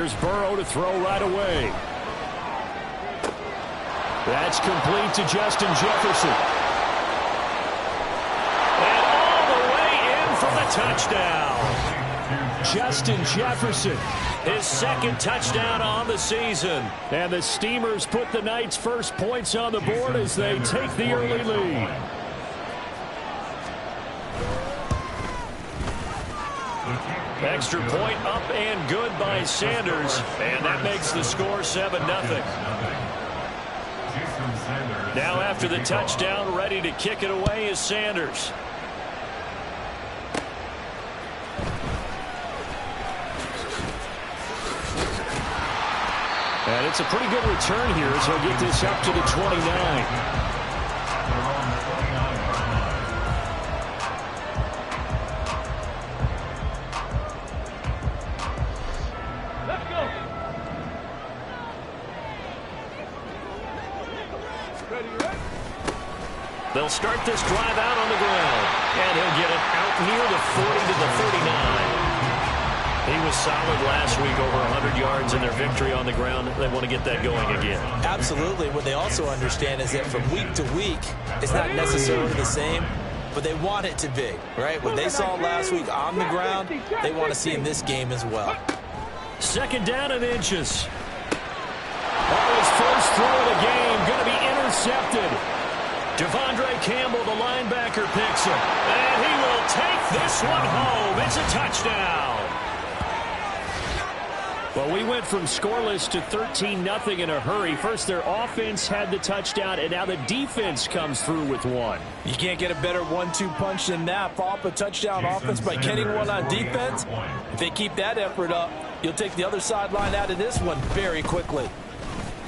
Here's Burrow to throw right away. That's complete to Justin Jefferson. And all the way in for the touchdown. Justin Jefferson, his second touchdown on the season. And the Steamers put the Knights' first points on the board as they take the early lead. Extra point up and good by Sanders. And that makes the score 7-0. Now after the touchdown, ready to kick it away is Sanders. And it's a pretty good return here as he'll get this up to the 29. They'll start this drive out on the ground. And he'll get it out near the 40 to the 39. He was solid last week, over 100 yards in their victory on the ground. They want to get that going again. Absolutely. What they also understand is that from week to week, it's not necessarily the same, but they want it to be, right? What they saw last week on the ground, they want to see in this game as well. Second down and inches. His first throw of the game going to be intercepted. Devondre Campbell, the linebacker, picks him. And he will take this one home. It's a touchdown. Well, we went from scoreless to 13-0 in a hurry. First, their offense had the touchdown, and now the defense comes through with one. You can't get a better 1-2 punch than that. Follow up a touchdown offense by getting one on defense. If they keep that effort up, you'll take the other sideline out of this one very quickly.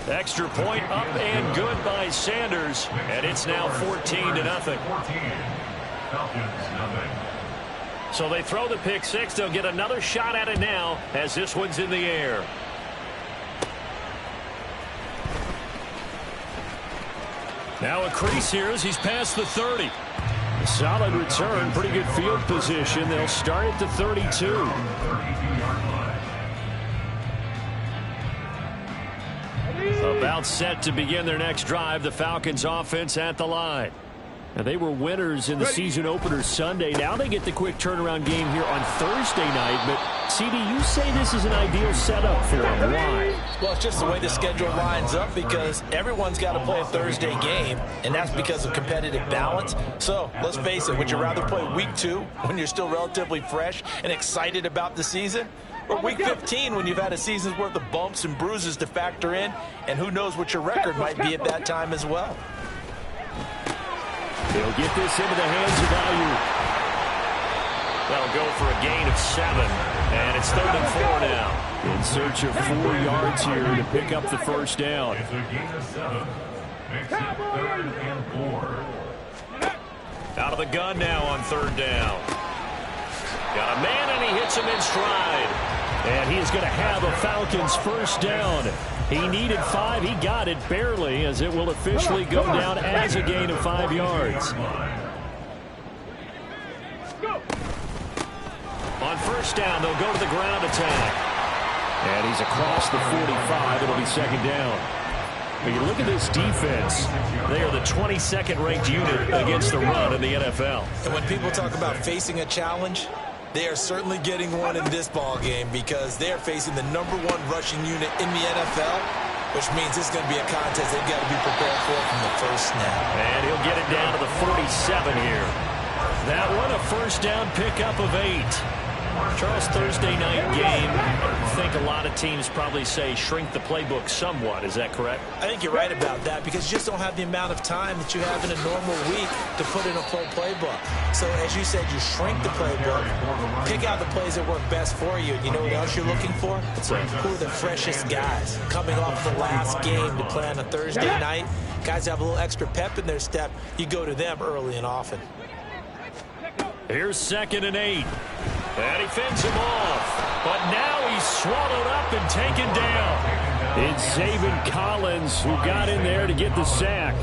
Extra point up and good by Sanders, and it's now 14-0. So they throw the pick six. They'll get another shot at it now as this one's in the air. Now a crease here as he's past the 30. Solid return, pretty good field position. They'll start at the 32. About set to begin their next drive. The Falcons offense at the line. Now, they were winners in the season opener Sunday. Now they get the quick turnaround game here on Thursday night. But, CD, you say this is an ideal setup for them. Why? Well, it's just the way the schedule lines up because everyone's got to play a Thursday game, and that's because of competitive balance. So, let's face it, would you rather play week 2 when you're still relatively fresh and excited about the season? Or week 15 when you've had a season's worth of bumps and bruises to factor in, and who knows what your record might be at that time as well. They'll get this into the hands of Ayuk. They'll go for a gain of 7, and it's 3rd and 4 now. In search of 4 yards here to pick up the first down. It's a gain of 7. Makes it 3rd and 4. Out of the gun now on 3rd down. Got a man, and he hits him in stride. And he is going to have a Falcons first down. He needed 5. He got it barely, as it will officially go down as a gain of 5 yards. On first down, they'll go to the ground attack. And he's across the 45. It'll be 2nd down. When you look at this defense, they are the 22nd ranked unit against the run in the NFL. And when people talk about facing a challenge, they are certainly getting one in this ball game because they are facing the #1 rushing unit in the NFL, which means it's going to be a contest they've got to be prepared for from the first snap. And he'll get it down to the 47 here. That one a first down pickup of 8. Charles, Thursday night game, I think a lot of teams probably say shrink the playbook somewhat. Is that correct? I think you're right about that because you just don't have the amount of time that you have in a normal week to put in a full playbook. So as you said, you shrink the playbook, pick out the plays that work best for you. You know what else you're looking for? Who are the freshest guys coming off the last game to play on a Thursday night? Guys have a little extra pep in their step. You go to them early and often. Here's 2nd and 8. And he fends him off. But now he's swallowed up and taken down. It's Zaven Collins who got in there to get the sack.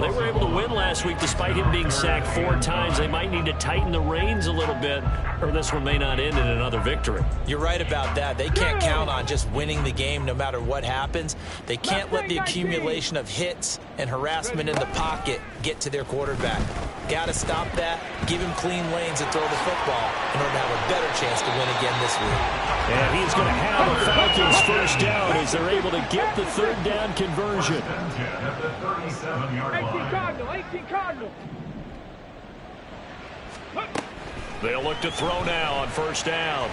They were able to win last week despite him being sacked 4 times. They might need to tighten the reins a little bit, or this one may not end in another victory. You're right about that. They can't count on just winning the game no matter what happens. They can't let the accumulation of hits and harassment in the pocket get to their quarterback. Got to stop that, give him clean lanes to throw the football in order to have a better chance to win again this week. And he's going to have the Falcons first down as they're able to get the third down conversion. 18 Cardinal. They'll look to throw now on first down.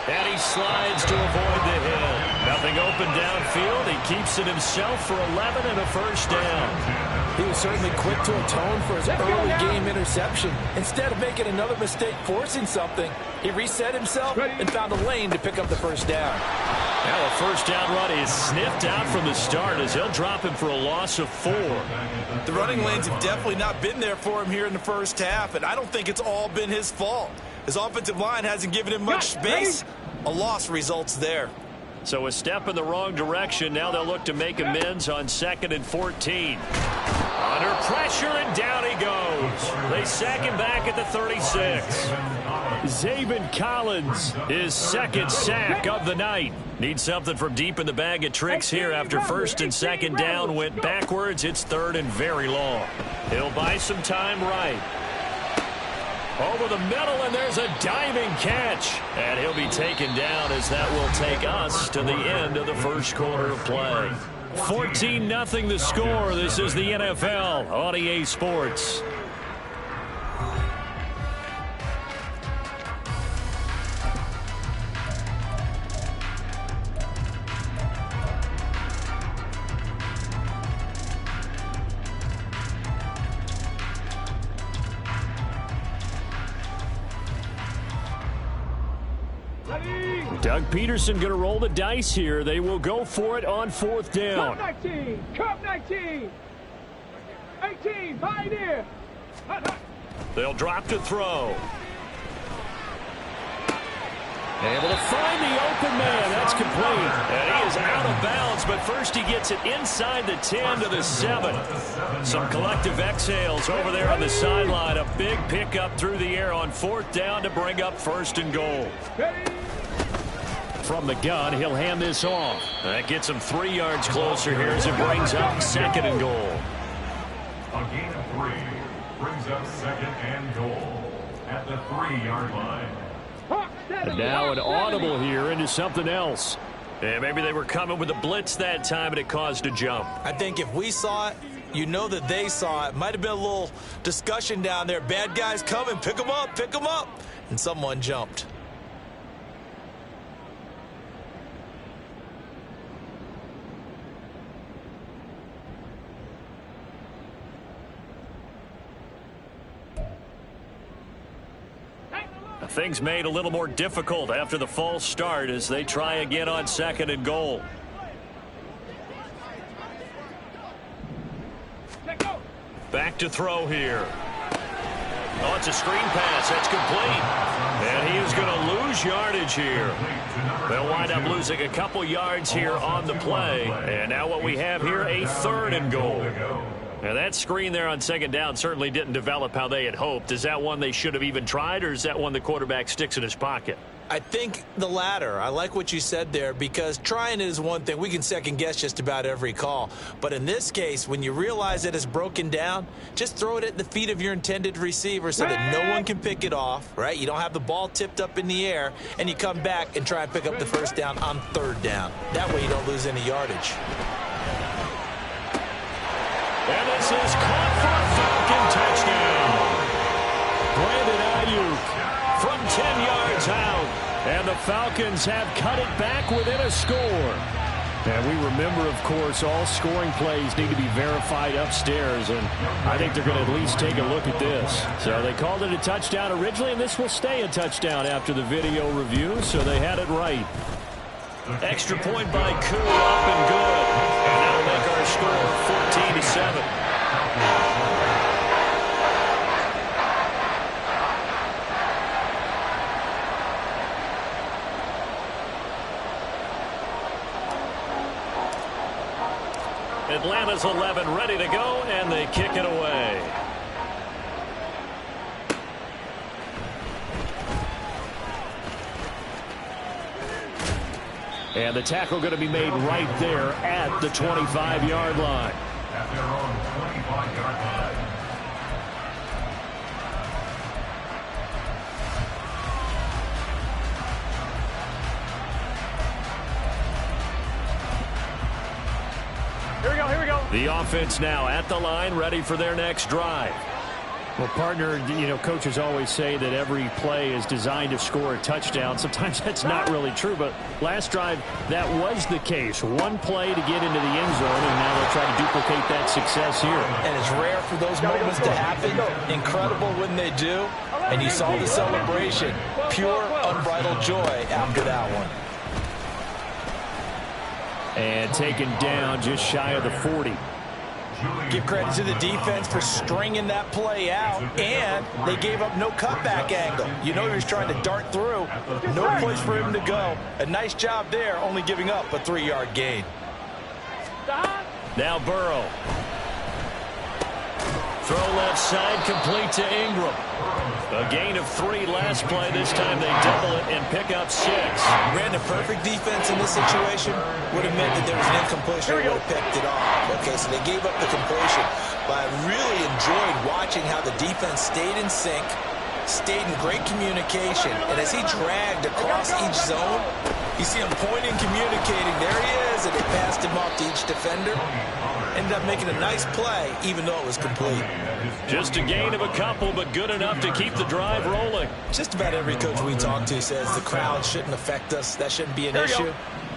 And he slides to avoid the hit. Nothing open downfield. He keeps it himself for 11 and a first down. He was certainly quick to atone for his early game interception. Instead of making another mistake forcing something, he reset himself and found a lane to pick up the first down. Now a first down run is sniffed out from the start as he'll drop him for a loss of 4. The running lanes have definitely not been there for him here in the first half, and I don't think it's all been his fault. His offensive line hasn't given him much space. A loss results there. So a step in the wrong direction. Now they'll look to make amends on 2nd and 14. Under pressure, and down he goes. They sack him back at the 36. Zaven Collins, his second sack of the night. Needs something from deep in the bag of tricks here after 1st and 2nd down went backwards. It's 3rd and very long. He'll buy some time right. Over the middle, and there's a diving catch. And he'll be taken down as that will take us to the end of the first quarter of play. 14-0 the score. This is the NFL on EA Sports. Doug Peterson going to roll the dice here. They will go for it on 4th down. Cup 19, Cup 19, 18, Pioneer. They'll drop to throw. Able to find the open man. That's complete. And he is out of bounds, but first he gets it inside the 10 to the 7. Some collective exhales over there on the sideline. A big pickup through the air on 4th down to bring up 1st and goal. From the gun, he'll hand this off. That gets him 3 yards closer here as it brings up 2nd and goal. A gain of 3 brings up 2nd and goal at the 3-yard line. And now an audible here into something else. And maybe they were coming with a blitz that time and it caused a jump. I think if we saw it, you know that they saw it. Might have been a little discussion down there. Bad guys coming. Pick them up. Pick them up. And someone jumped. Things made a little more difficult after the false start as they try again on 2nd and goal. Back to throw here. Oh, it's a screen pass. That's complete. And he is going to lose yardage here. They'll wind up losing a couple yards here on the play. And now what we have here, a 3rd and goal. Now that screen there on 2nd down certainly didn't develop how they had hoped. Is that one they should have even tried, or is that one the quarterback sticks in his pocket? I think the latter. I like what you said there, because trying it is one thing. We can second guess just about every call. But in this case, when you realize that it's broken down, just throw it at the feet of your intended receiver so that no one can pick it off, right? You don't have the ball tipped up in the air, and you come back and try and pick up the first down on 3rd down. That way you don't lose any yardage. And this is caught for a Falcon touchdown. Brandon Ayuk from 10 yards out. And the Falcons have cut it back within a score. And we remember, of course, all scoring plays need to be verified upstairs. And I think they're going to at least take a look at this. So they called it a touchdown originally, and this will stay a touchdown after the video review. So they had it right. Extra point by Koo, up and good. And that'll make our score 14-7. Atlanta's 11 ready to go, and they kick it away. And the tackle going to be made right there at the 25-yard line. At their own 25-yard line. Here we go. The offense now at the line, ready for their next drive. Well, partner, you know, coaches always say that every play is designed to score a touchdown. Sometimes that's not really true, but last drive, that was the case. One play to get into the end zone, and now they'll try to duplicate that success here. And it's rare for those moments to happen. Incredible when they do. And you saw the celebration. Pure, unbridled joy after that one. And taken down just shy of the 40. Give credit to the defense for stringing that play out, and they gave up no cutback angle. You know he was trying to dart through. No place for him to go. A nice job there, only giving up a 3-yard gain. Now Burrow. Throw left side, complete to Ingram. A gain of 3 last play. This time they double it and pick up 6. Ran the perfect defense in this situation. Would have meant that there was an incompletion. They would have picked it off. Okay, so they gave up the completion. But I really enjoyed watching how the defense stayed in sync, stayed in great communication. And as he dragged across each zone, you see him pointing, communicating. There he is, and they passed him off to each defender. Ended up making a nice play, even though it was complete. Just a gain of a couple, but good enough to keep the drive rolling. Just about every coach we talk to says the crowd shouldn't affect us. That shouldn't be an issue.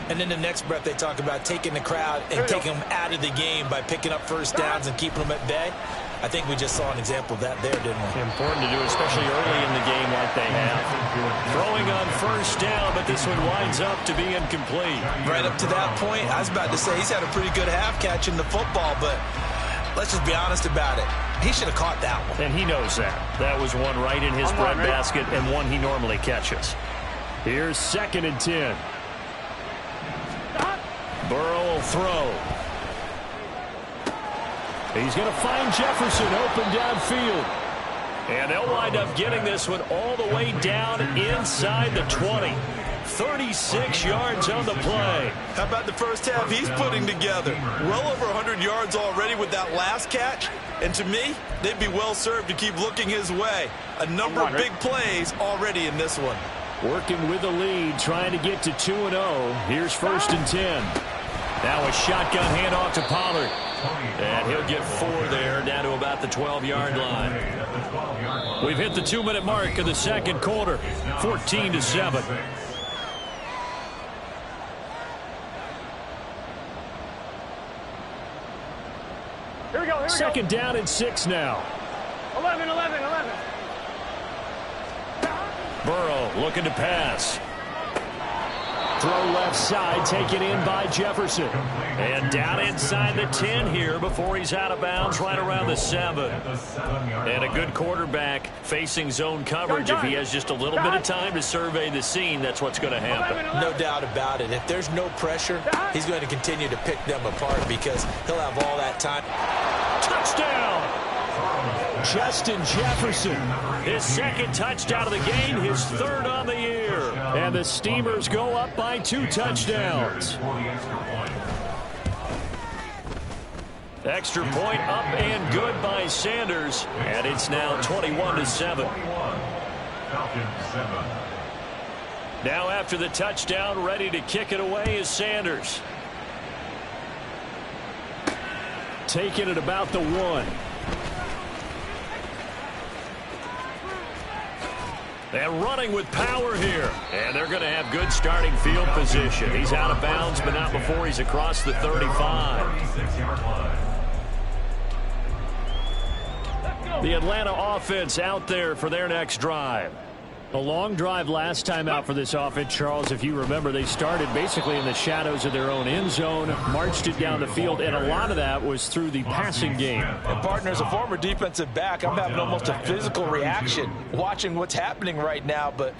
And then the next breath, they talk about taking the crowd and taking them out of the game by picking up first downs and keeping them at bay. I think we just saw an example of that there, didn't we? Important to do, especially early in the game like they have. Throwing on first down, but this one winds up to be incomplete. Right up to that point, I was about to say he's had a pretty good half catching the football, but let's just be honest about it. He should have caught that one. And he knows that. That was one right in his breadbasket and one he normally catches. Here's 2nd and 10. Burrow will throw. He's going to find Jefferson open downfield. And they'll wind up getting this one all the way down inside the 20. 36 yards on the play. How about the first half he's putting together? Well over 100 yards already with that last catch. And to me, they'd be well served to keep looking his way. A number of big plays already in this one. Working with the lead, trying to get to 2-0. Here's 1st and 10. Now a shotgun handoff to Pollard. And he'll get 4 there, down to about the 12-yard line. We've hit the 2-minute mark of the second quarter, 14-7. Here we go. 2nd down and 6 now. 11. Burrow looking to pass. Throw left side, taken in by Jefferson. And down inside the 10 here before he's out of bounds, right around the 7. And a good quarterback facing zone coverage. If he has just a little bit of time to survey the scene, that's what's going to happen. No doubt about it. If there's no pressure, he's going to continue to pick them apart because he'll have all that time. Touchdown! Justin Jefferson. His 2nd touchdown of the game, his 3rd on the year. And the Steamers go up by 2 touchdowns. Extra point up and good by Sanders. And it's now 21-7. Now after the touchdown, ready to kick it away is Sanders. Taking it about the 1. And running with power here. And they're going to have good starting field position. He's out of bounds, but not before he's across the 35. The Atlanta offense out there for their next drive. A long drive last time out for this offense, Charles. If you remember, they started basically in the shadows of their own end zone, marched it down the field, and a lot of that was through the passing game. And, partner, as a former defensive back, I'm having almost a physical reaction watching what's happening right now. But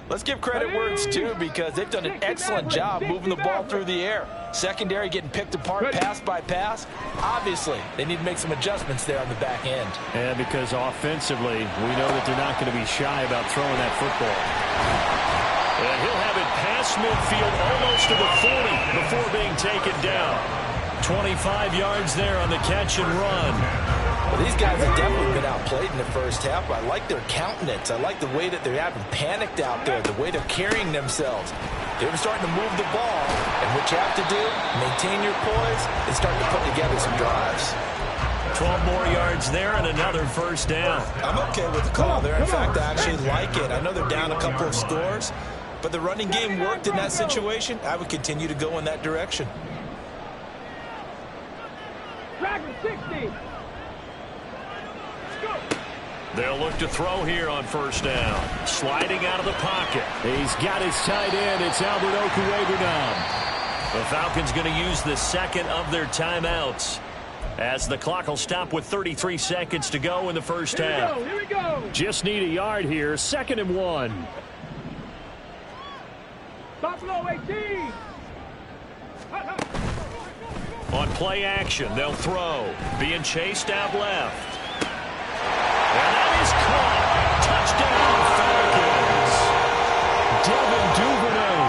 Let's give credit where it's due because they've done an excellent job moving the ball through the air. Secondary getting picked apart pass by pass. Obviously, they need to make some adjustments there on the back end. And because offensively, we know that they're not going to be shy about throwing that football. And he'll have it past midfield almost to the 40 before being taken down. 25 yards there on the catch and run. Well, these guys have definitely been outplayed in the first half. I like their countenance. I like the way that they're having panicked out there, the way they're carrying themselves. They're starting to move the ball, and what you have to do, maintain your poise and start to put together some drives. 12 more yards there and another first down. I'm okay with the call there. In fact, I actually like it. I know they're down a couple of scores, but the running game worked in that situation. I would continue to go in that direction. Dragon 60. They'll look to throw here on first down. Sliding out of the pocket. He's got his tight end. It's Albert Okuegbunam. The Falcons going to use the second of their timeouts as the clock will stop with 33 seconds to go in the first half. Here we go. Just need a yard here. 2nd and 1. Buffalo 18. On play action, they'll throw. Being chased out left. And that is caught. Touchdown, Falcons. Devin Duvernay.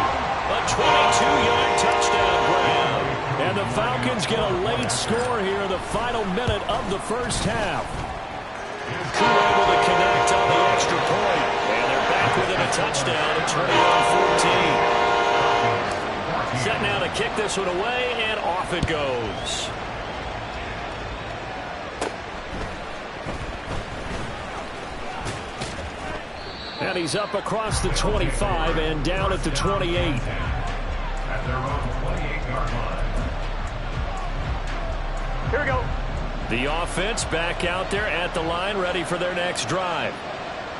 A 22-yard touchdown grab. And the Falcons get a late score here in the final minute of the first half. Crew able to connect on the extra point. And they're back within a touchdown at 21-14. Set now to kick this one away, and off it goes. And he's up across the 25 and down at the 28. At their own 28-yard line. Here we go. The offense back out there at the line, ready for their next drive.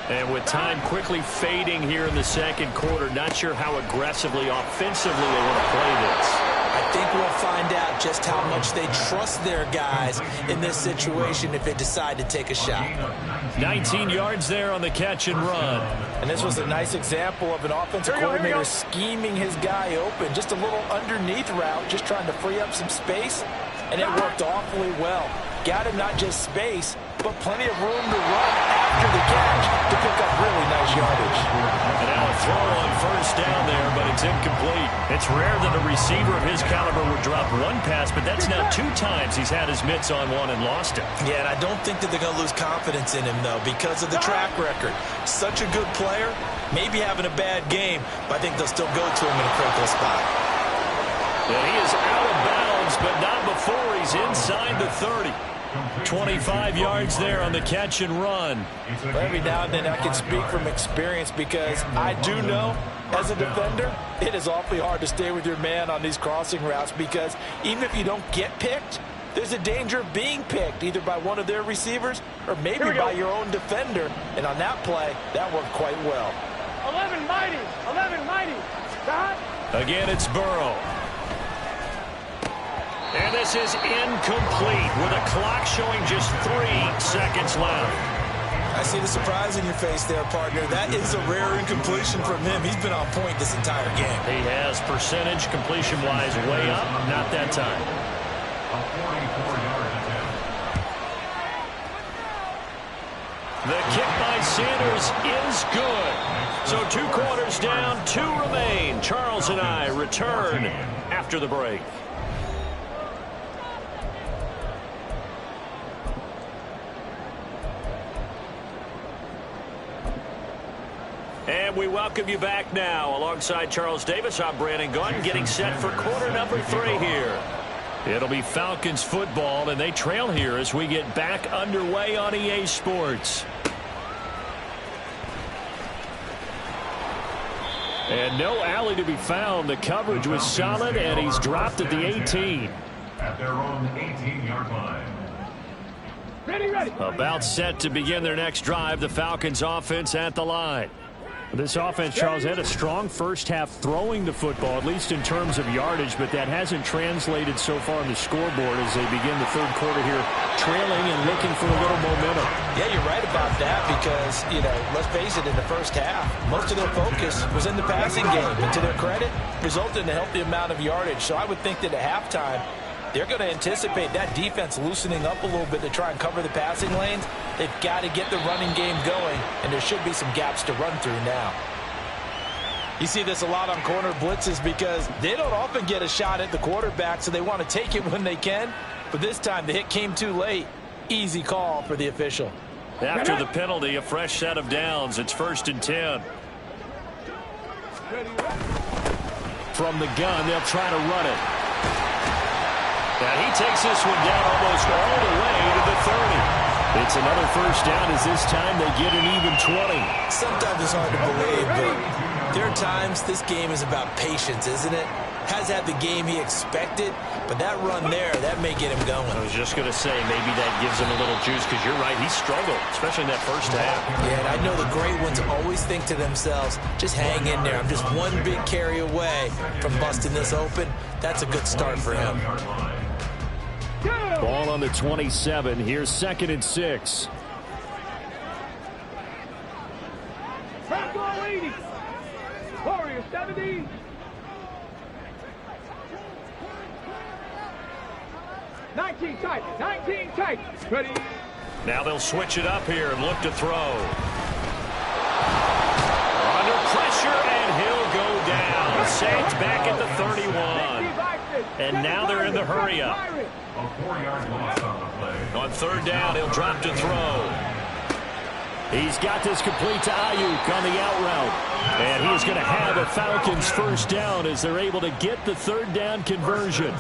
And with time quickly fading here in the second quarter, not sure how aggressively, offensively they want to play this. I think we'll find out just how much they trust their guys in this situation if they decide to take a shot. 19 yards there on the catch and run. And this was a nice example of an offensive coordinator scheming his guy open. Just a little underneath route, just trying to free up some space. And it worked awfully well. Got him not just space, but plenty of room to run after the catch to pick up really nice yardage. And now a throw on first down there, but it's incomplete. It's rare that a receiver of his caliber would drop one pass, but that's now 2 times he's had his mitts on one and lost it. Yeah, and I don't think that they're going to lose confidence in him, though, because of the track record. Such a good player, maybe having a bad game, but I think they'll still go to him in a critical spot. And he is out of bounds, but not before he's inside the 30. 25 yards there on the catch and run. Every now and then I can speak from experience because I do know as a defender it is awfully hard to stay with your man on these crossing routes because even if you don't get picked, there's a danger of being picked either by one of their receivers or maybe by your own defender. And on that play, that worked quite well. 11 mighty. 11 mighty. Stop. Again, it's Burrow. And this is incomplete with a clock showing just 3 seconds left. I see the surprise in your face there, partner. That is a rare incompletion from him. He's been on point this entire game. He has percentage completion-wise way up. Not that time. A 44-yard attempt. The kick by Sanders is good. So 2 quarters down, 2 remain. Charles and I return after the break. And we welcome you back now. Alongside Charles Davis, I'm Brandon Gunn, getting set for quarter number 3 here. It'll be Falcons football, and they trail here as we get back underway on EA Sports. And no alley to be found. The coverage was solid, and he's dropped at the 18. At their own 18-yard line. Ready. About set to begin their next drive, the Falcons offense at the line. This offense, Charles, had a strong first half throwing the football, at least in terms of yardage, but that hasn't translated so far on the scoreboard as they begin the third quarter here, trailing and looking for a little momentum. Yeah, you're right about that because, let's face it, in the first half, most of their focus was in the passing game. And to their credit, resulted in a healthy amount of yardage. So I would think that at halftime, they're going to anticipate that defense loosening up a little bit to try and cover the passing lanes. They've got to get the running game going, and there should be some gaps to run through now. You see this a lot on corner blitzes because they don't often get a shot at the quarterback, so they want to take it when they can. But this time, the hit came too late. Easy call for the official. After the penalty, a fresh set of downs. It's 1st and 10. From the gun, they'll try to run it. And he takes this one down almost all the way to the 30. It's another first down as this time they get an even 20. Sometimes it's hard to believe, but there are times this game is about patience, isn't it? Has had the game he expected, but that run there, that may get him going. I was just going to say, maybe that gives him a little juice because you're right, he struggled, especially in that first half. Yeah, and I know the great ones always think to themselves, just hang in there. I'm just one big carry away from busting this open. That's a good start for him. Ball on the 27. Here's 2nd and 6. Franco 80. Warrior 70. Nineteen tight. Ready. Now they'll switch it up here and look to throw. Under pressure, and he'll go down. Saints back at the 31. And now they're in the hurry-up. A 4-yard loss on the play. On 3rd down, he'll drop to throw. He's got this complete to Ayuk on the out route. And he's going to have a Falcons first down as they're able to get the 3rd down conversion.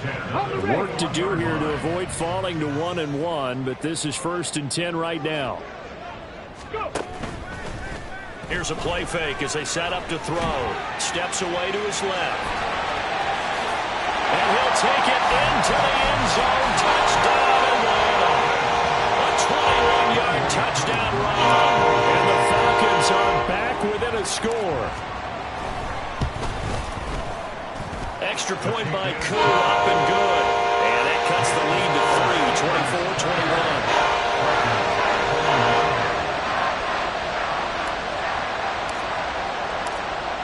Work to do here to avoid falling to 1-1, but this is 1st and 10 right now. Here's a play fake as they set up to throw. Steps away to his left. And he'll take it into the end zone. Touchdown Atlanta. A 21-yard touchdown run. And the Falcons are back within a score. Extra point by Koo, up and good. And that cuts the lead to 3,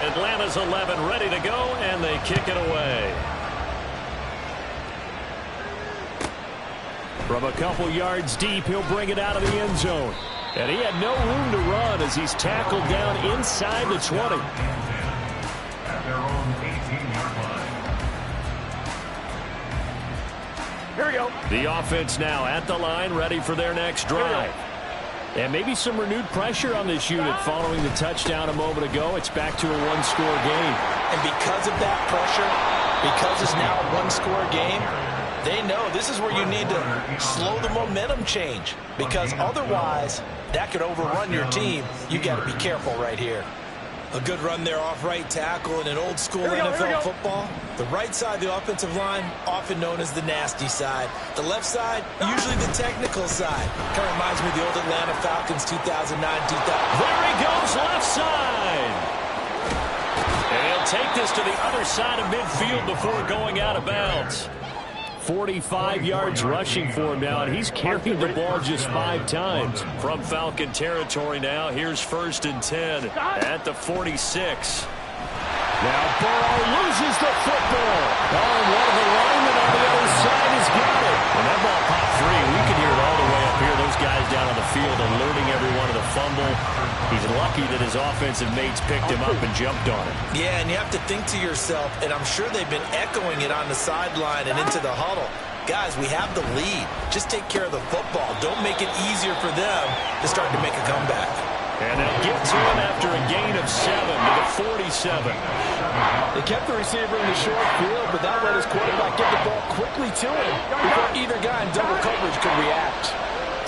24-21. Atlanta's 11 ready to go, and they kick it away. From a couple yards deep, he'll bring it out of the end zone. And he had no room to run as he's tackled down inside the 20. At their own 18-yard line. Here we go. The offense now at the line, ready for their next drive. And maybe some renewed pressure on this unit following the touchdown a moment ago. It's back to a one-score game. And because of that pressure, because it's now a one-score game, they know this is where you need to slow the momentum change, because otherwise that could overrun your team. You got to be careful right here. A good run there off right tackle in an old school NFL football. The right side of the offensive line, often known as the nasty side. The left side, usually the technical side. Kind of reminds me of the old Atlanta Falcons 2009-2000. There he goes, left side. And he'll take this to the other side of midfield before going out of bounds. 45 yards rushing for him now, and he's carried the ball just 5 times. From Falcon territory now, here's 1st and 10 at the 46. Now Burrow loses the football. Oh, and one of the linemen on the other side has got it. When that ball popped free, we could hear it all the way up here. Those guys down on the field alerting everyone of the fumble. He's lucky that his offensive mates picked him up and jumped on it. Yeah, and you have to think to yourself, and I'm sure they've been echoing it on the sideline and into the huddle. Guys, we have the lead. Just take care of the football. Don't make it easier for them to start to make a comeback. And they'll get to him after a gain of 7 to the 47. They kept the receiver in the short field, but that let his quarterback get the ball quickly to him before either guy in double coverage could react.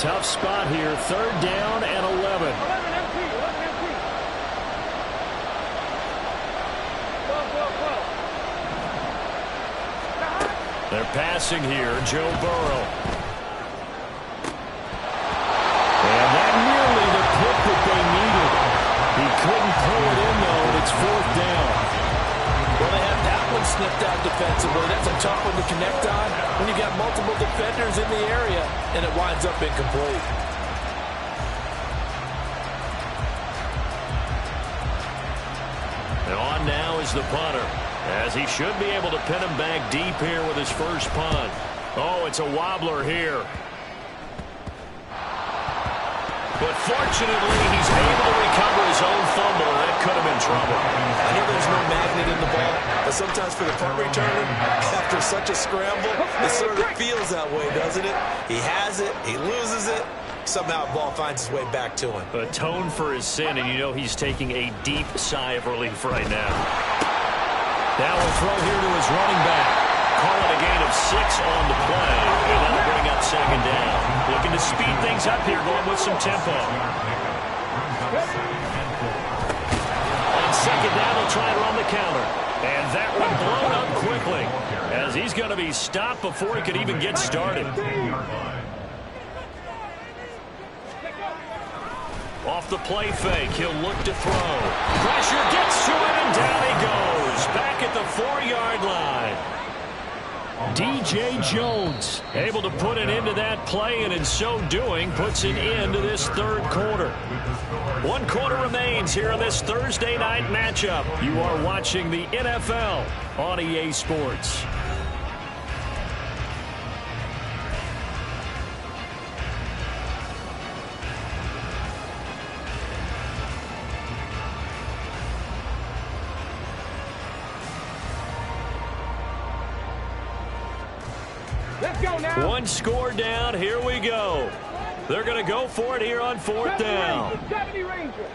Tough spot here, 3rd down and 11. 11 MT. They're passing here, Joe Burrow. And that nearly the pick that they needed. He couldn't pull it in Boy, that's a tough one to connect on when you got multiple defenders in the area, and it winds up incomplete. And on now is the punter, as he should be able to pin him back deep here with his first punt. Oh, it's a wobbler here. But fortunately, he's able to recover his own fumble, and that could have been trouble. I know there's no magnet in the ball, but sometimes for the punt returner, after such a scramble, it sort of feels that way, doesn't it? He has it, he loses it, somehow the ball finds its way back to him. Atone for his sin, and you know he's taking a deep sigh of relief right now. Now we'll throw here to his running back. Call it a gain of 6 on the play, and that'll bring up second down. Looking to speed things up here, going with some tempo. On second down, he'll try to run the counter. And that one blown up quickly, as he's going to be stopped before he could even get started. Off the play fake, he'll look to throw. Pressure gets to it, and down he goes. Back at the 4-yard line. DJ Jones able to put an end to that play, and in so doing puts an end to this third quarter. 1 quarter remains here in this Thursday night matchup. You are watching the NFL on EA Sports. Let's go now. 1 score down. Here we go. They're going to go for it here on 4th down. 70 Ranger.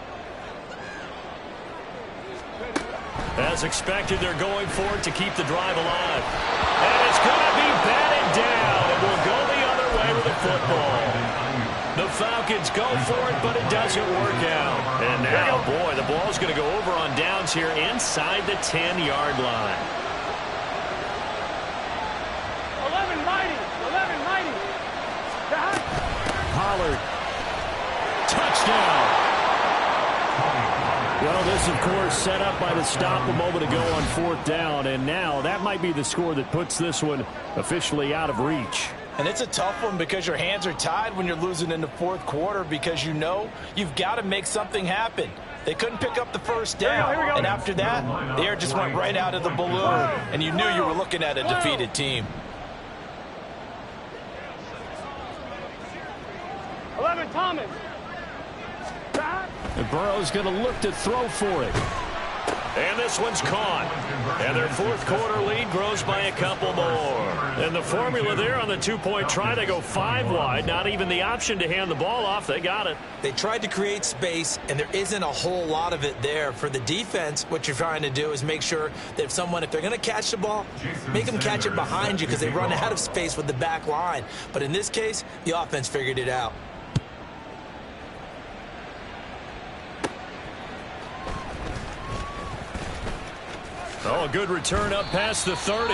As expected, they're going for it to keep the drive alive. And it's going to be batted down. It will go the other way with the football. The Falcons go for it, but it doesn't work out. And now, boy, the ball's going to go over on downs here inside the 10-yard line. 11 mighty. Pollard. Touchdown. Well, this, of course, set up by the stop a moment ago on 4th down, and now that might be the score that puts this one officially out of reach. And it's a tough one because your hands are tied when you're losing in the 4th quarter, because you know you've got to make something happen. They couldn't pick up the first down, and after that, the air just went right out of the balloon, and you knew you were looking at a defeated team. 11 Thomas. And Burrow's going to look to throw for it. And this one's caught. And their 4th quarter lead grows by a couple more. And the formula there on the 2-point try, they go 5 wide. Not even the option to hand the ball off. They got it. They tried to create space, and there isn't a whole lot of it there. For the defense, what you're trying to do is make sure that if they're going to catch the ball, make them catch it behind you, because they run out of space with the back line. But in this case, the offense figured it out. Oh, a good return up past the 30.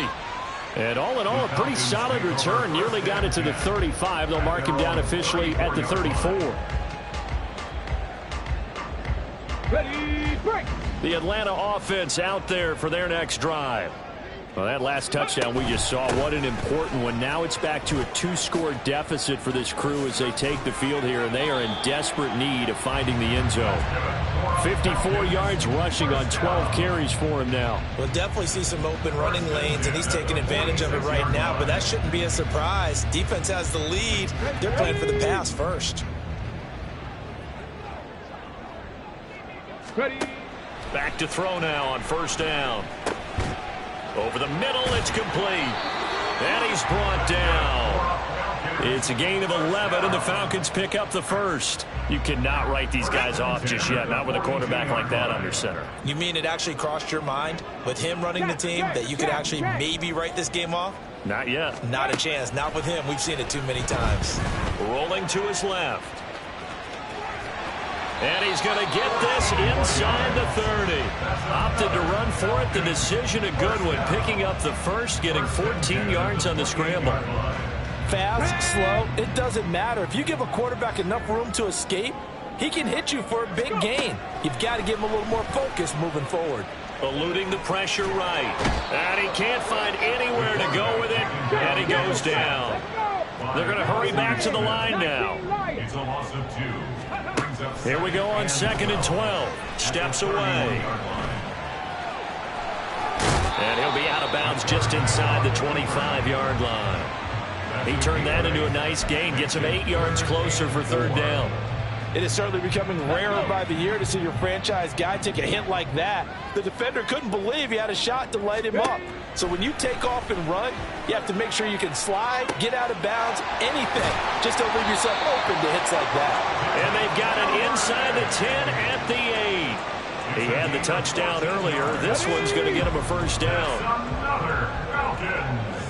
And all in all, a pretty solid return. Nearly got it to the 35. They'll mark him down officially at the 34. Ready, break. The Atlanta offense out there for their next drive. Well, that last touchdown we just saw, what an important one. Now it's back to a 2-score deficit for this crew as they take the field here, and they are in desperate need of finding the end zone. 54 yards rushing on 12 carries for him now. We'll definitely see some open running lanes, and he's taking advantage of it right now, but that shouldn't be a surprise. Defense has the lead. They're playing for the pass first. Ready. Back to throw now on 1st down. Over the middle, it's complete. And he's brought down. It's a gain of 11, and the Falcons pick up the first. You cannot write these guys off just yet, not with a quarterback like that under center. You mean it actually crossed your mind with him running the team that you could actually maybe write this game off? Not yet. Not a chance. Not with him. We've seen it too many times. Rolling to his left. And he's going to get this inside the 30. Opted to run for it. The decision a good one. Picking up the first, getting 14 yards on the scramble. Fast, slow, it doesn't matter. If you give a quarterback enough room to escape, he can hit you for a big gain. You've got to give him a little more focus moving forward. Eluding the pressure right. And he can't find anywhere to go with it. And he goes down. They're going to hurry back to the line now. It's a loss of 2. Brings up Here we go on 2nd and 12. Steps away. And he'll be out of bounds just inside the 25-yard line. He turned that into a nice gain. Gets him 8 yards closer for 3rd down. It is certainly becoming rarer by the year to see your franchise guy take a hit like that. The defender couldn't believe he had a shot to light him up. So when you take off and run, you have to make sure you can slide, get out of bounds, anything. Just don't leave yourself open to hits like that. And they've got it inside the 10 at the 8. He had the touchdown earlier. This one's going to get him a 1st down. another Falcons.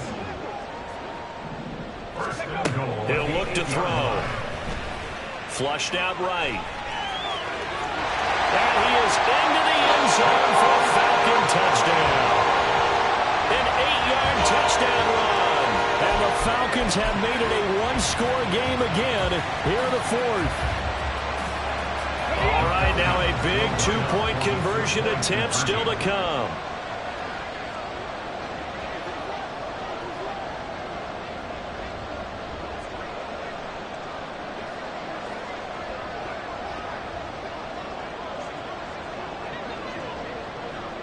1st and goal. He'll look to throw. Flushed out right. And he is into the end zone for a Falcon touchdown. An 8-yard touchdown run. And the Falcons have made it a one-score game again here in the 4th. All right, now a big 2-point conversion attempt still to come.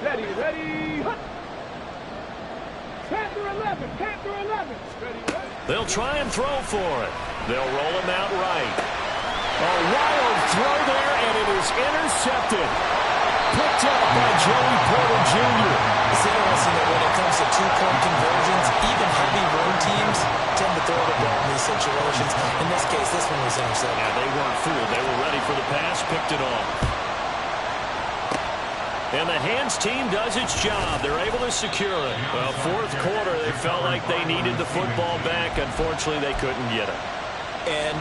Ready. Panther 11. They'll try and throw for it. They'll roll him out right. A wild throw there, and it is intercepted. Picked up by Joey Porter Jr. It's interesting that when it comes to 2-point conversions, even heavy run teams tend to throw the ball in these situations. In this case, this one was intercepted. Yeah, they weren't fooled. They were ready for the pass, picked it off. And the hands team does its job. They're able to secure it. Well, 4th quarter, they felt like they needed the football back. Unfortunately, they couldn't get it. And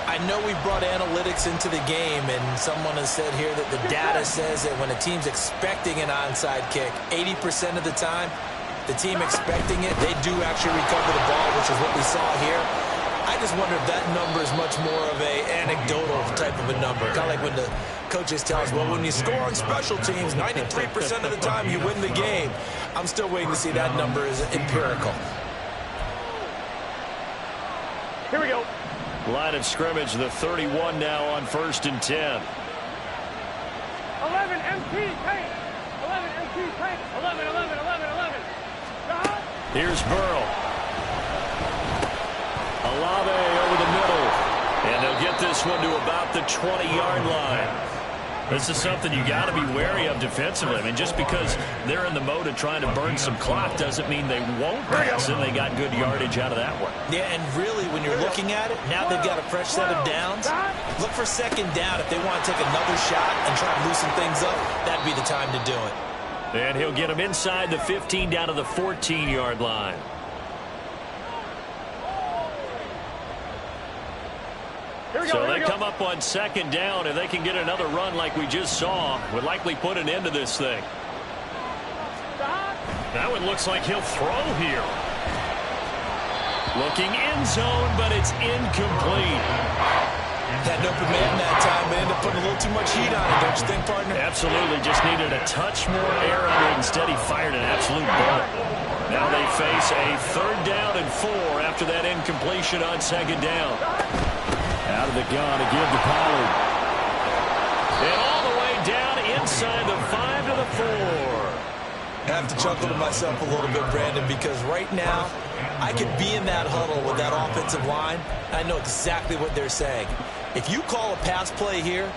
I know we brought analytics into the game, and someone has said here that the data says that when a team's expecting an onside kick, 80% of the time, the team expecting it, they do actually recover the ball, which is what we saw here. I just wonder if that number is much more of a anecdotal type of a number. Kind of like when the coaches tell us, well, when you score on special teams, 93% of the time you win the game. I'm still waiting to see that number is empirical. Here we go. Line of scrimmage, the 31 now on 1st and 10. 11 MT paint. 11 MT paint. 11. Here's Burrow. Olave over the middle. And they'll get this one to about the 20-yard line. This is something you got to be wary of defensively. I mean, just because they're in the mode of trying to burn some clock doesn't mean they won't pass, and they got good yardage out of that one. Yeah, and really, when you're looking at it, now they've got a fresh set of downs. Look for 2nd down. If they want to take another shot and try to loosen things up, that'd be the time to do it. And he'll get him inside the 15 down to the 14-yard line. So they come up on 2nd down. If they can get another run like we just saw, would likely put an end to this thing. That one looks like he'll throw here. Looking end zone, but it's incomplete. Had an open man that time, but ended up putting a little too much heat on it, don't you think, partner? Absolutely. Just needed a touch more air under it. Instead, he fired an absolute bullet. Now they face a 3rd down and 4 after that incompletion on 2nd down. Out of the gun to give to Pollard. And all the way down inside the 5 to the 4. I have to chuckle to myself a little bit, Brandon, because right now I could be in that huddle with that offensive line. I know exactly what they're saying. If you call a pass play here,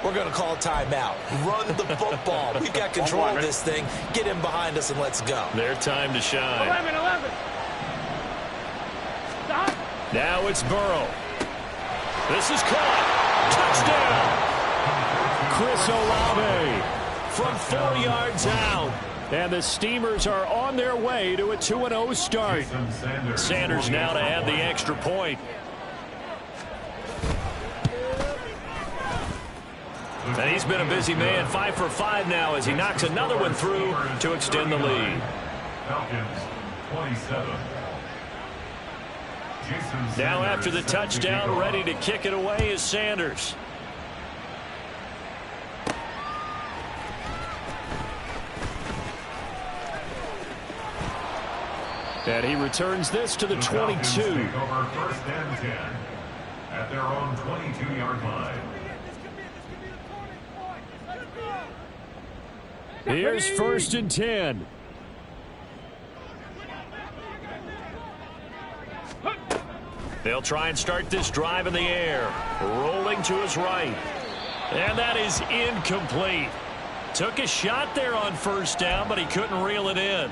we're going to call a timeout. Run the football. We've got control of this thing. Get in behind us and let's go. Their time to shine. 11. Stop. Now it's Burrow. This is caught. Touchdown. Chris Olave from 4 yards out. And the Steamers are on their way to a 2-0 start. Sanders now to add the extra point. And he's been a busy man, 5 for 5 now as he knocks another one through to extend the lead. Falcons 27. Now after the touchdown, ready to kick it away is And he returns this to the 22. Take over first and 10 at their own 22-yard line. Here's first and 10. They'll try and start this drive in the air. Rolling to his right. And that is incomplete. Took a shot there on first down, but he couldn't reel it in.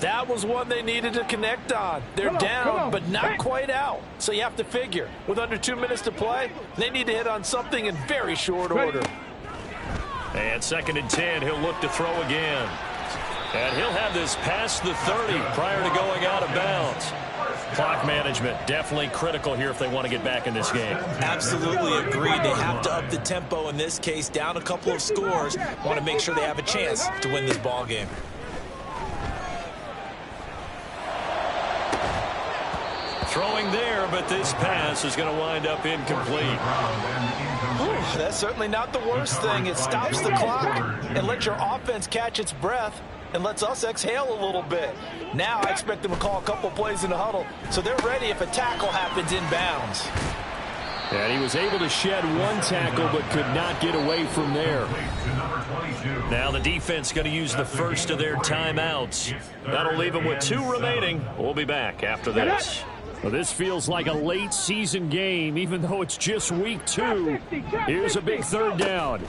That was one they needed to connect on. They're down, but not quite out. So you have to figure, with under 2 minutes to play, they need to hit on something in very short order. And second and 10, he'll look to throw again. And he'll have this past the 30 prior to going out of bounds. Clock management definitely critical here if they want to get back in this game. Absolutely agreed. They have to up the tempo in this case, down a couple of scores. Want to make sure they have a chance to win this ball game. Throwing there, but this pass is going to wind up incomplete. Ooh, that's certainly not the worst thing. It stops the clock and lets your offense catch its breath and lets us exhale a little bit. Now I expect them to call a couple plays in the huddle, so they're ready if a tackle happens inbounds. And he was able to shed one tackle but could not get away from there. Now the defense going to use the first of their timeouts. That'll leave them with 2 remaining. We'll be back after this. Well, this feels like a late season game, even though it's just week 2. Here's a big third down.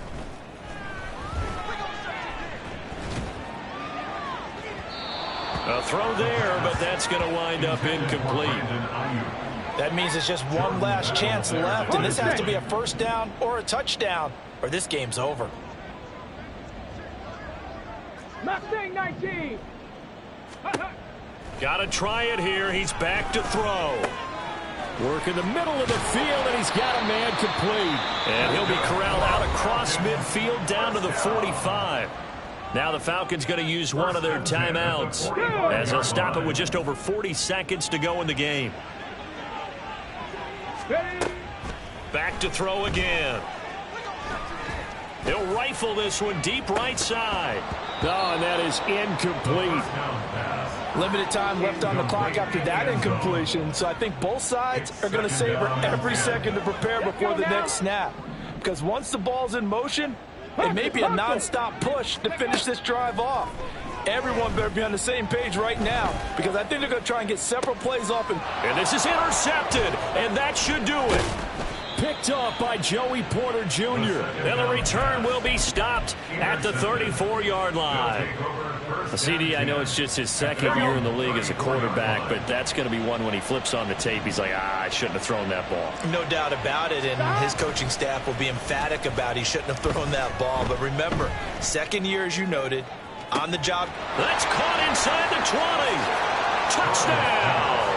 A throw there, but that's going to wind up incomplete. That means it's just one last chance left, and this has to be a first down or a touchdown, or this game's over. Mustang 19. Got to try it here. He's back to throw. Work in the middle of the field, and he's got a man complete. And he'll be corralled out across midfield down to the 45. Now the Falcons going to use one of their timeouts as they'll stop it with just over 40 seconds to go in the game. Back to throw again. He'll rifle this one deep right side. Oh, and that is incomplete. Limited time left on the clock after that incompletion, so I think both sides are going to savor every second to prepare before the next snap. Because once the ball's in motion, it may be a non-stop push to finish this drive off. Everyone better be on the same page right now, because I think they're going to try and get several plays off. And this is intercepted, and that should do it. Picked off by Joey Porter Jr. And the return will be stopped at the 34-yard line. CD, I know it's just his second year in the league as a quarterback, but that's going to be one when he flips on the tape. He's like, I shouldn't have thrown that ball. No doubt about it, and his coaching staff will be emphatic about he shouldn't have thrown that ball. But remember, second year, as you noted, on the job. That's caught inside the 20. Touchdown.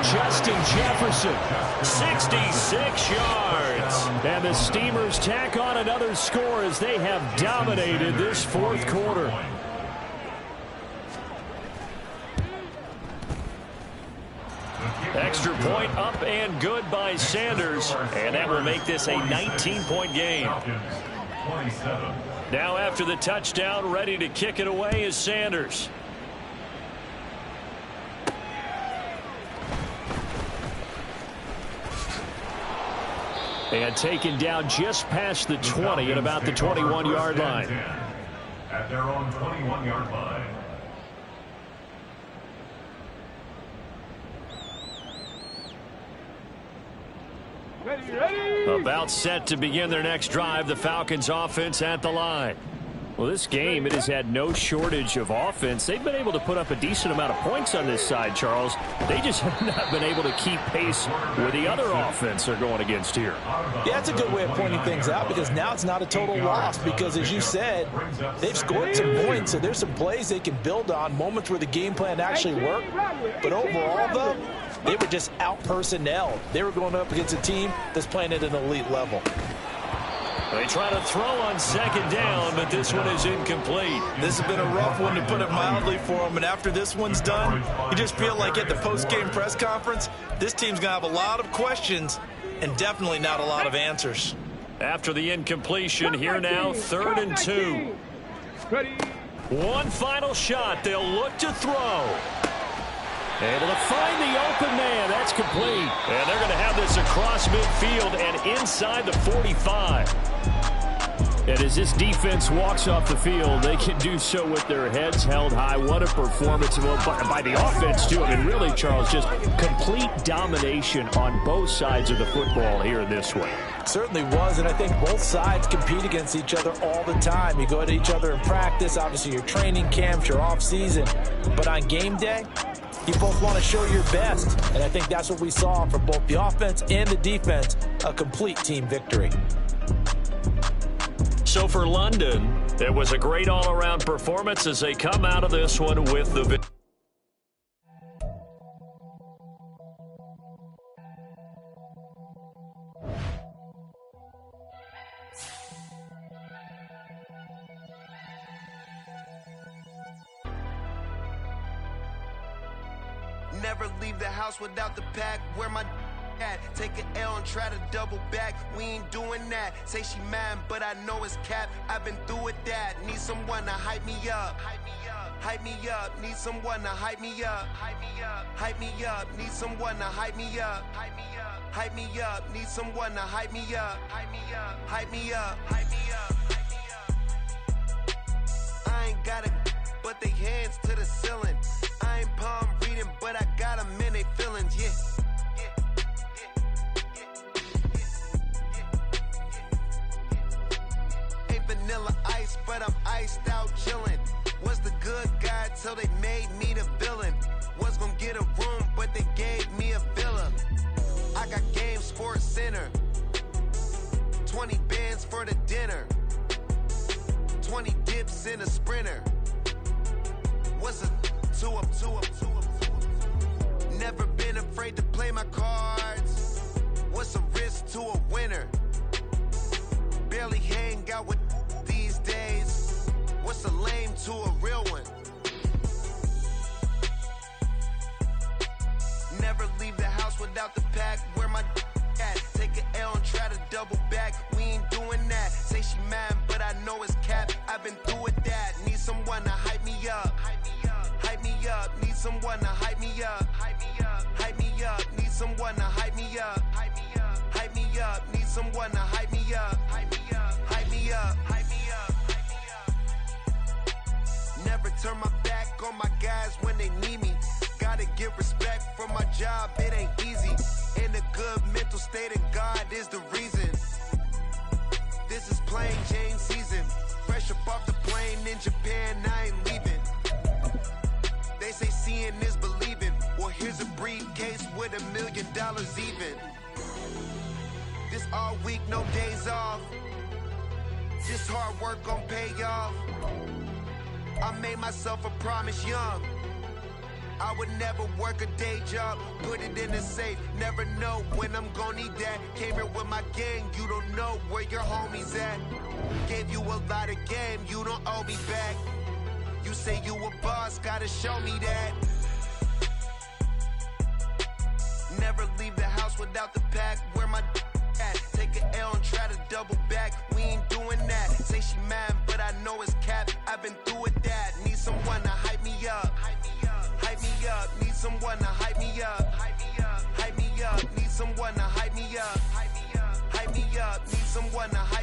Justin Jefferson. 66 yards. And the Steamers tack on another score as they have dominated this fourth quarter. Extra point up and good by Sanders. And that will make this a 19-point game. Now after the touchdown, ready to kick it away is Sanders. And taken down just past the 20 at about the 21-yard line. At their own 21-yard line. Ready. About set to begin their next drive, the Falcons offense at the line. Well, this game, it has had no shortage of offense. They've been able to put up a decent amount of points on this side, Charles. They just have not been able to keep pace with the other offense they're going against here. Yeah, that's a good way of pointing things out, because now it's not a total loss, because as you said, they've scored some points, so there's some plays they can build on, moments where the game plan actually worked. But overall, though, they were just out-personnelled. They were going up against a team that's playing at an elite level. They try to throw on second down, but this one is incomplete. This has been a rough one, to put it mildly, for them. And after this one's done, you just feel like at the post-game press conference, this team's going to have a lot of questions and definitely not a lot of answers. After the incompletion, here now, 3rd and 2. Ready. One final shot. They'll look to throw. Able to find the open man. That's complete. And they're going to have this across midfield and inside the 45. And as this defense walks off the field, they can do so with their heads held high. What a performance by the offense, too. I mean, really, Charles, just complete domination on both sides of the football here in this one. Certainly was, and I think both sides compete against each other all the time. You go to each other in practice, obviously your training camps, your off season. But on game day, you both want to show your best. And I think that's what we saw from both the offense and the defense, a complete team victory. So for London, it was a great all-around performance as they come out of this one with the victory. Never leave the house without the pack. Where my at? Take an L and try to double back. We ain't doing that. Say she mad, but I know it's cap. I've been through with that. Need someone to hype me up. Hype me up. Hype me up. Need someone to hype me up. Hype me up. Hype me up. Need someone to hype me up. Hype me up. Hype me up. Need someone to hype me up. Hype me up. Hype me up. Hype me up. Hype me up. I ain't got a, but they hands to the ceiling. I ain't palm reading, but I got them in they feelings, yeah. Ain't vanilla ice, but I'm iced out chillin'. Was the good guy till they made me the villain. Was gonna get a room, but they gave me a villa. I got game, Sports Center. 20 bands for the dinner. 20 dips in a Sprinter. What's a two up? Never been afraid to play my cards. What's a risk to a winner? Barely hang out with these days. What's a lame to a real one? Never leave the house without the pack. Where my at? Take an L and try to double back. We ain't doing that. Say she mad, but I know it's cap. I've been through with that. Need someone to hype me up. Hype me up. Hype me up. Need someone to hype me up. Hype me up. Hype me up. Need someone to hype me up. Hype me up. Hype me up. Need someone to hype me up. Hype me up. Hype me up. Hype me up. Hype me up. Never turn my back on my guys when they need me. Gotta get respect for my job. It ain't easy. In a good mental state, and God is the reason. This is plain Jane season. Fresh up off the plane in Japan, I ain't leaving. They say seeing is believing. Well, here's a briefcase with $1 million even. This all week, no days off. Just hard work gon' pay off. I made myself a promise young. I would never work a day job, put it in the safe, never know when I'm gonna need that. Came here with my gang, you don't know where your homies at. Gave you a lot of game, you don't owe me back. You say you a boss, gotta show me that. Never leave the house without the pack, where my at? Take an L and try to double back, we ain't doing that. Say she mad, but I know it's cap, I've been through with that. Need someone to hype me up. Hype me up. Hype me up. Need someone to hype me up. Hype me up. Hype me up. Need someone to hype me up. Hype me up. Hype me up. Need someone to hype me up.